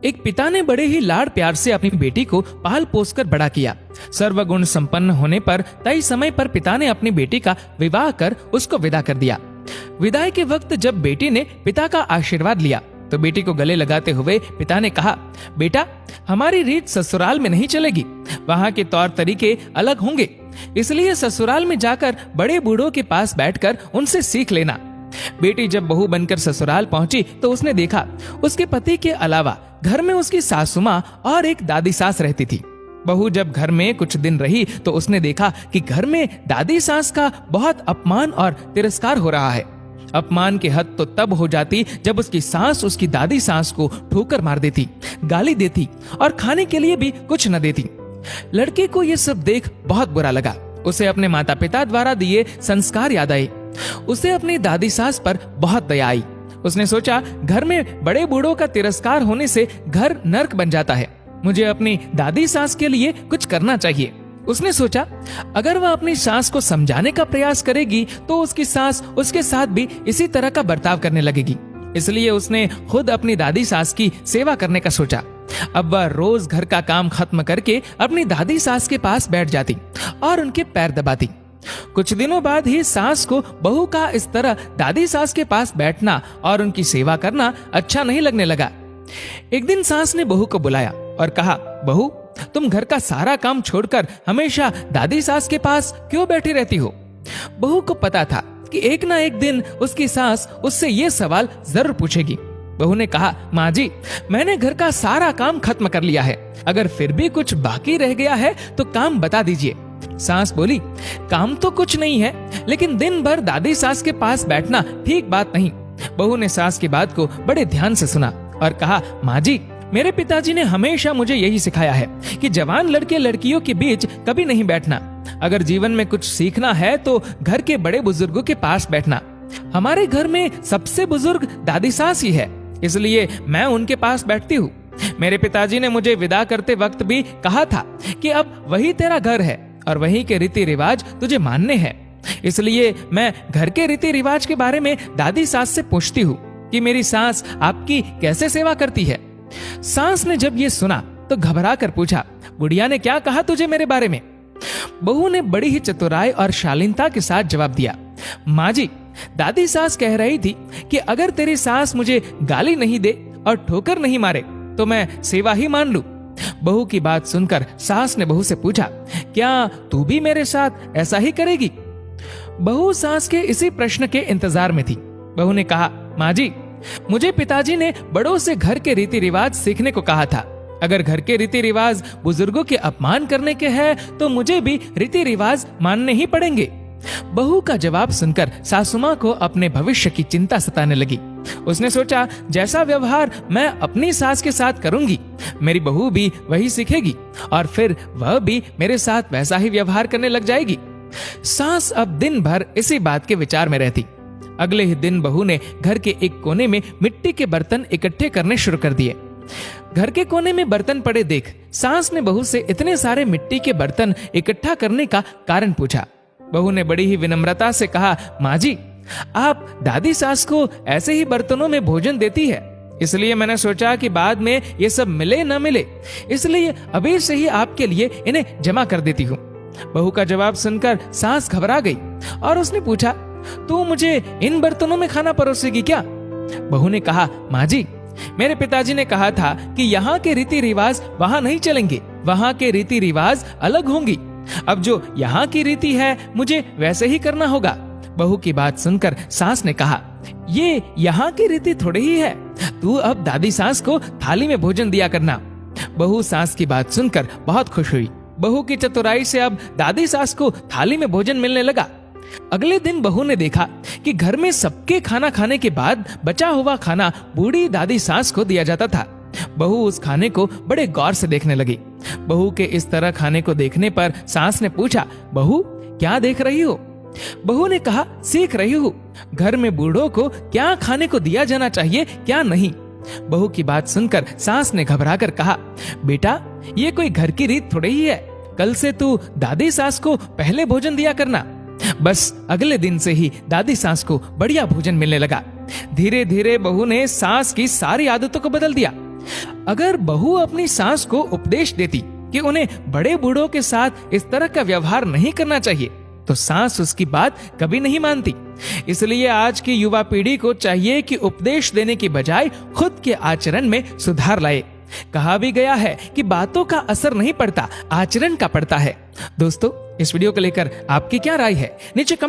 एक पिता ने बड़े ही लाड़ प्यार से अपनी बेटी को पाल पोस कर बड़ा किया। सर्वगुण संपन्न होने पर तय समय पर पिता ने अपनी बेटी का विवाह कर उसको विदा कर दिया। विदाई के वक्त जब बेटी ने पिता का आशीर्वाद लिया तो बेटी को गले लगाते हुए पिता ने कहा, बेटा, हमारी रीत ससुराल में नहीं चलेगी, वहाँ के तौर तरीके अलग होंगे, इसलिए ससुराल में जाकर बड़े बूढ़ों के पास बैठकर उनसे सीख लेना। बेटी जब बहू बनकर ससुराल पहुंची तो उसने देखा उसके पति के अलावा घर में उसकी सासू माँ और एक दादी सास रहती थी। बहू जब घर में कुछ दिन रही तो उसने देखा कि घर में दादी सास का बहुत अपमान और तिरस्कार हो रहा है। अपमान की हद तो तब हो जाती जब उसकी सास उसकी दादी सास को ठोकर मार देती, गाली देती और खाने के लिए भी कुछ न देती। लड़के को ये सब देख बहुत बुरा लगा। उसे अपने माता पिता द्वारा दिए संस्कार याद आए। उसे अपनी दादी सास पर बहुत दया आई। उसने सोचा, घर में बड़े बूढ़ों का तिरस्कार होने से घर नर्क बन जाता है, मुझे अपनी दादी सास के लिए कुछ करना चाहिए। उसने सोचा, अगर वह अपनी सास को समझाने का प्रयास करेगी तो उसकी सास उसके साथ भी इसी तरह का बर्ताव करने लगेगी। इसलिए उसने खुद अपनी दादी सास की सेवा करने का सोचा। अब वह रोज घर का काम खत्म करके अपनी दादी सास के पास बैठ जाती और उनके पैर दबाती। कुछ दिनों बाद ही सास को बहू का इस तरह दादी सास के पास बैठना और उनकी सेवा करना अच्छा नहीं लगने लगा। एक दिन सास ने बहू को बुलाया और कहा, बहू, तुम घर का सारा काम छोड़कर हमेशा दादी सास के पास क्यों बैठी रहती हो? बहू को पता था कि एक ना एक दिन उसकी सास उससे ये सवाल जरूर पूछेगी। बहू ने कहा, माँ जी, मैंने घर का सारा काम खत्म कर लिया है, अगर फिर भी कुछ बाकी रह गया है तो काम बता दीजिए। सास बोली, काम तो कुछ नहीं है, लेकिन दिन भर दादी सास के पास बैठना ठीक बात नहीं। बहू ने सास की बात को बड़े ध्यान से सुना और कहा, माँ जी, मेरे पिताजी ने हमेशा मुझे यही सिखाया है कि जवान लड़के लड़कियों के बीच कभी नहीं बैठना। अगर जीवन में कुछ सीखना है तो घर के बड़े बुजुर्गों के पास बैठना। हमारे घर में सबसे बुजुर्ग दादी सास ही है, इसलिए मैं उनके पास बैठती हूँ। मेरे पिताजी ने मुझे विदा करते वक्त भी कहा था कि अब वही तेरा घर है और वही के रीति रिवाज तुझे मानने हैं। इसलिए मैं घर के रीति रिवाज के बारे में दादी सास से पूछती हूँ कि मेरी सास आपकी कैसे सेवा करती है। सास ने जब ये सुना तो घबरा कर पूछा, बुढ़िया ने क्या कहा तुझे मेरे बारे में? बहू ने बड़ी ही चतुराई और शालीनता के साथ जवाब दिया, माँ जी, दादी सास कह रही थी कि अगर तेरी सास मुझे गाली नहीं दे और ठोकर नहीं मारे तो मैं सेवा ही मान लूं। बहू की बात सुनकर सास ने बहू से पूछा, क्या तू भी मेरे साथ ऐसा ही करेगी? बहू सास के इसी प्रश्न के इंतजार में थी। बहू ने कहा, माँ जी, मुझे पिताजी ने बड़ों से घर के रीति रिवाज सीखने को कहा था। अगर घर के रीति रिवाज बुजुर्गों के अपमान करने के हैं तो मुझे भी रीति रिवाज मानने ही पड़ेंगे। बहू का जवाब सुनकर सासुमां को अपने भविष्य की चिंता सताने लगी। उसने सोचा, जैसा व्यवहार मैं अपनी सास के साथ करूंगी, मेरी बहू भी वही सीखेगी और फिर वह भी मेरे साथ वैसा ही व्यवहार करने लग जाएगी। सास अब दिन भर इसी बात के विचार में रहती। अगले ही दिन बहू ने घर के एक कोने में मिट्टी के बर्तन इकट्ठे करने शुरू कर दिए। घर के कोने में बर्तन पड़े देख सास ने बहू से इतने सारे मिट्टी के बर्तन इकट्ठा करने का कारण पूछा। बहू ने बड़ी ही विनम्रता से कहा, माँ जी, आप दादी सास को ऐसे ही बर्तनों में भोजन देती है, इसलिए मैंने सोचा कि बाद में ये सब मिले न मिले, इसलिए अभी से ही आपके लिए इन्हें जमा कर देती हूँ। बहू का जवाब सुनकर सास घबरा गई और उसने पूछा, तू मुझे इन बर्तनों में खाना परोसेगी क्या? बहू ने कहा, माँ जी, मेरे पिताजी ने कहा था कि यहाँ के रीति रिवाज वहाँ नहीं चलेंगे, वहाँ के रीति रिवाज अलग होंगी। अब जो यहाँ की रीति है मुझे वैसे ही करना होगा। बहू की बात सुनकर सास ने कहा, ये यहाँ की रीति थोड़ी ही है, तू अब दादी सास को थाली में भोजन दिया करना। बहू सास की बात सुनकर बहुत खुश हुई। बहू की चतुराई से अब दादी सास को थाली में भोजन मिलने लगा। अगले दिन बहू ने देखा कि घर में सबके खाना खाने के बाद बचा हुआ खाना बूढ़ी दादी सास को दिया जाता था। बहू उस खाने को बड़े गौर से देखने लगी। बहू के इस तरह खाने को देखने पर सास ने पूछा, बहू, क्या देख रही हो? बहू ने कहा, सीख रही हूँ घर में बूढ़ों को क्या खाने को दिया जाना चाहिए क्या नहीं। बहू की बात सुनकर सास ने घबराकर कहा, बेटा, ये कोई घर की रीत थोड़ी ही है, कल से तू दादी सास को पहले भोजन दिया करना। बस अगले दिन से ही दादी सास को बढ़िया भोजन मिलने लगा। धीरे धीरे बहू ने सास की सारी आदतों को बदल दिया। अगर बहू अपनी सास को उपदेश देती कि उन्हें बड़े बूढ़ों के साथ इस तरह का व्यवहार नहीं करना चाहिए, तो सास उसकी बात कभी नहीं मानती। इसलिए आज की युवा पीढ़ी को चाहिए कि उपदेश देने की बजाय खुद के आचरण में सुधार लाए। कहा भी गया है कि बातों का असर नहीं पड़ता, आचरण का पड़ता है। दोस्तों, इस वीडियो को लेकर आपकी क्या राय है, नीचे कमेंट